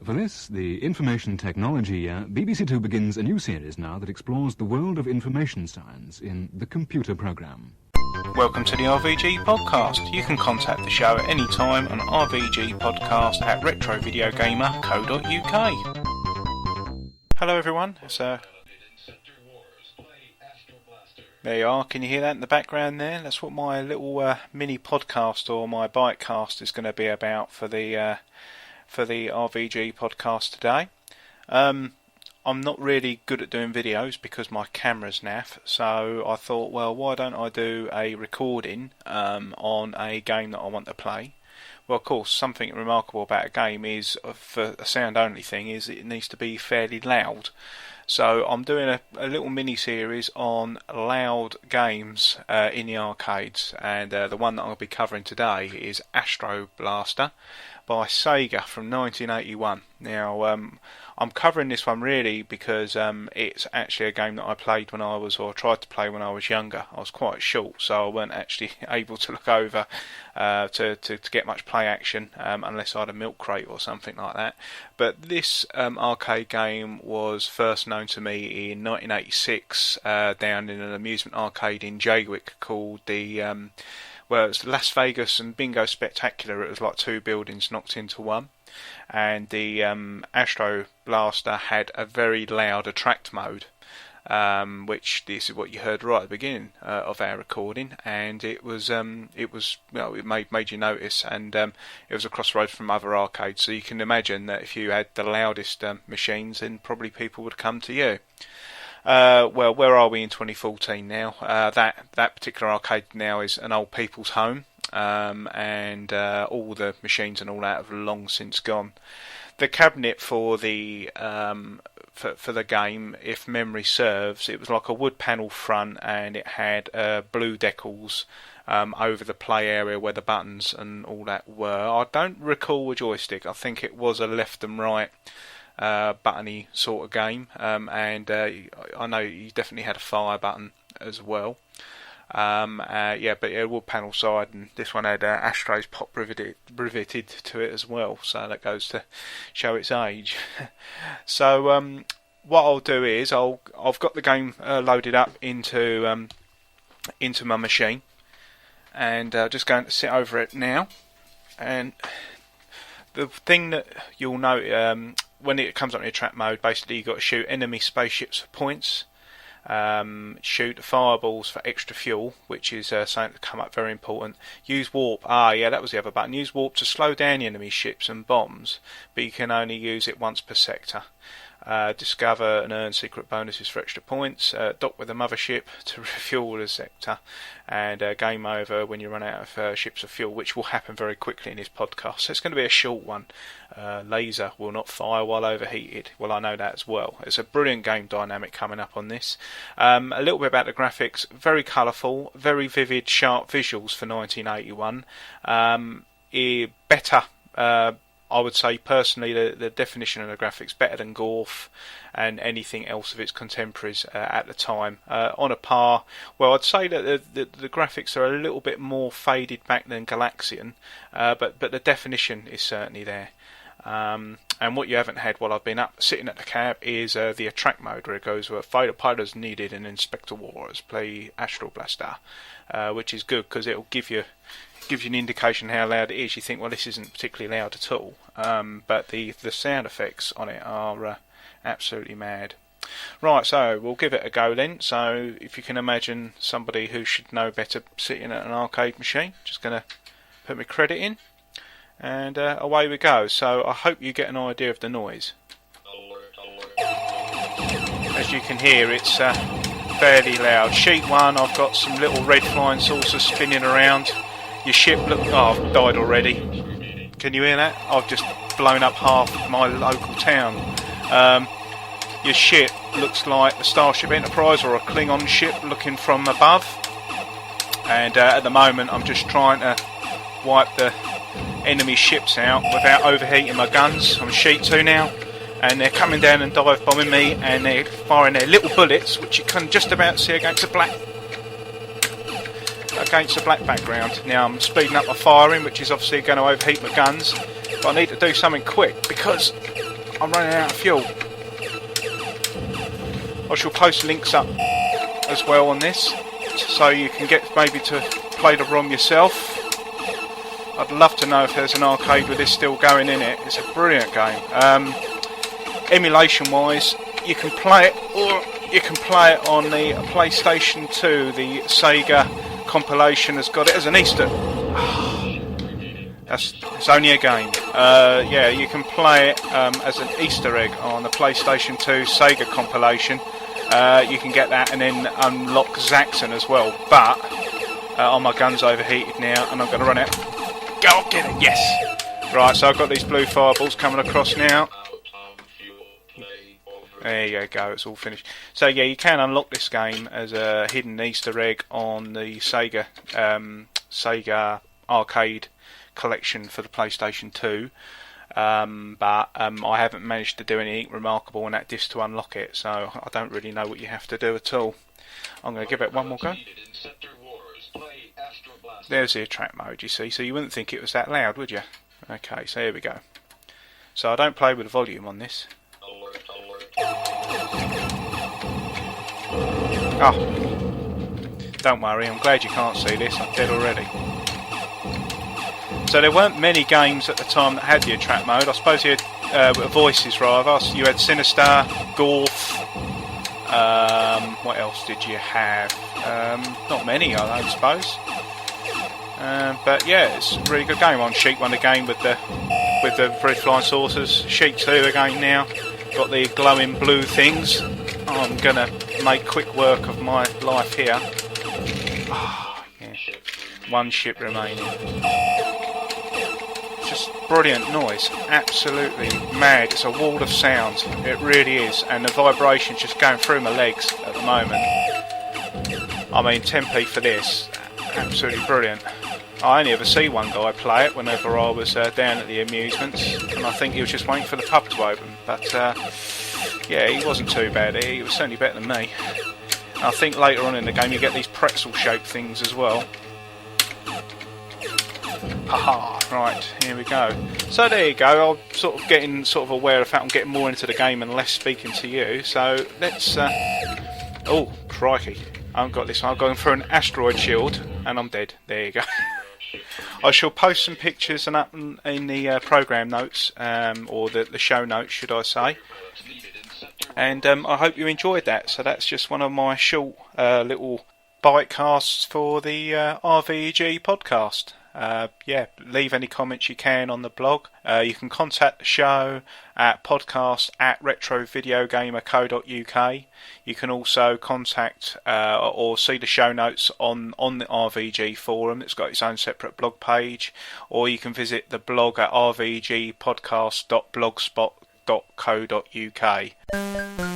For this, the information technology year, BBC Two begins a new series now that explores the world of information science in the computer programme. Welcome to the RVG podcast. You can contact the show at any time on rvgpodcast@retrovideogamer.co.uk. Hello everyone, there you are, can you hear that in the background there? That's what my little mini podcast or my Bytecast is going to be about for the RVG podcast today. I'm not really good at doing videos because my camera's naff, so I thought, well, why don't I do a recording on a game that I want to play. Well, of course, something remarkable about a game is, for a sound-only thing, is it needs to be fairly loud. So I'm doing a little mini-series on loud games in the arcades, and the one that I'll be covering today is Astroblaster by Sega from 1981. Now, I'm covering this one really because it's actually a game that I played tried to play when I was younger. I was quite short, so I weren't actually able to look over to get much play action unless I had a milk crate or something like that. But this arcade game was first known to me in 1986 down in an amusement arcade in Jaywick called it's the Las Vegas and Bingo Spectacular. It was like two buildings knocked into one. And the Astro Blaster had a very loud attract mode, which this is what you heard right at the beginning of our recording, and it made you notice, and it was across the road from other arcades, so you can imagine that if you had the loudest machines, then probably people would come to you. Well, where are we in 2014 now? That particular arcade now is an old people's home. And all the machines and all that have long since gone. The cabinet for the game, if memory serves, it was like a wood panel front, and it had blue decals over the play area where the buttons and all that were. I don't recall a joystick. I think it was a left and right buttony sort of game, and I know you definitely had a fire button as well. But a wood panel side, and this one had Astro's pop riveted to it as well, so that goes to show its age. So what I'll do is I've got the game loaded up into my machine, and just going to sit over it now. And the thing that you'll note when it comes up in attract mode, basically you've got to shoot enemy spaceships for points. Shoot fireballs for extra fuel, which is something to come up very important. Use warp, that was the other button. Use warp to slow down the enemy ships and bombs, but you can only use it once per sector. Discover and earn secret bonuses for extra points. Dock with the mothership to refuel the sector, and game over when you run out of ships of fuel, which will happen very quickly in this podcast. So it's going to be a short one. Laser will not fire while overheated. Well, I know that as well. It's a brilliant game dynamic coming up on this. A little bit about the graphics. Very colourful, very vivid, sharp visuals for 1981. Better. I would say personally the definition of the graphics better than Gorf and anything else of its contemporaries at the time. On a par, well, I'd say that the graphics are a little bit more faded back than Galaxian, but the definition is certainly there. And what you haven't had while I've been up sitting at the cab is the attract mode, where it goes where fighter pilots needed and Inspector Wars play Astroblaster, which is good because it'll gives you an indication how loud it is. You think, well, this isn't particularly loud at all, but the sound effects on it are absolutely mad. Right, so we'll give it a go then. So if you can imagine somebody who should know better sitting at an arcade machine, just going to put my credit in, and away we go. So I hope you get an idea of the noise. As you can hear, it's fairly loud. Sheet 1, I've got some little red flying saucers spinning around. Your ship I've died already. Can you hear that? I've just blown up half my local town. Your ship looks like the Starship Enterprise or a Klingon ship looking from above. And at the moment I'm just trying to wipe the enemy ships out without overheating my guns. I'm sheet 2 now, and they're coming down and dive bombing me, and they're firing their little bullets, which you can just about see against a black background. Now I'm speeding up my firing, which is obviously going to overheat my guns, But I need to do something quick because I'm running out of fuel. I shall post links up as well on this, so you can get maybe to play the ROM yourself. I'd love to know if there's an arcade with this still going in it. It's a brilliant game. Emulation wise, you can play it, or you can play it on the PlayStation 2. The Sega compilation has got it as an Easter. It's only a game. Yeah, you can play it as an Easter egg on the PlayStation 2 Sega compilation. You can get that and then unlock Zaxxon as well. But my gun's overheated now, and I'm going to run out. Go get it! Yes. Right, so I've got these blue fireballs coming across now. There you go, it's all finished. So yeah, you can unlock this game as a hidden Easter egg on the Sega arcade collection for the PlayStation 2. But I haven't managed to do anything remarkable on that disc to unlock it, so I don't really know what you have to do at all. I'm going to give it one more go. There's the attract mode, you see, so you wouldn't think it was that loud, would you? Okay, so here we go. So I don't play with the volume on this. Oh, don't worry, I'm glad you can't see this, I'm dead already. So there weren't many games at the time that had the attract mode. I suppose you had voices rather. You had Sinister, Gorf. What else did you have? Not many, I don't suppose. But yeah, it's a really good game. On Sheep won the game with the British Flying Saucers. Sheep 2 again now. Got the glowing blue things. I'm gonna make quick work of my life here. Oh, yeah. One ship remaining. Just brilliant noise, absolutely mad. It's a wall of sound, it really is, and the vibration's just going through my legs at the moment. I mean, 10p for this, absolutely brilliant. I only ever see one guy play it whenever I was down at the amusements, and I think he was just waiting for the pub to open. But yeah, he wasn't too bad. He was certainly better than me. And I think later on in the game you get these pretzel-shaped things as well. Haha, right, here we go. So there you go, I'm sort of getting aware of the fact I'm getting more into the game and less speaking to you. So let's... oh, crikey. I haven't got this one. I'm going for an asteroid shield, and I'm dead. There you go. I shall post some pictures and up in the program notes, or the show notes, should I say. And I hope you enjoyed that. So that's just one of my short little bytecasts for the RVG podcast. Yeah, leave any comments you can on the blog. You can contact the show at podcast@retrovideogamer.co.uk. You can also contact or see the show notes on the RVG forum. It's got its own separate blog page, or you can visit the blog at rvgpodcast.blogspot.co.uk.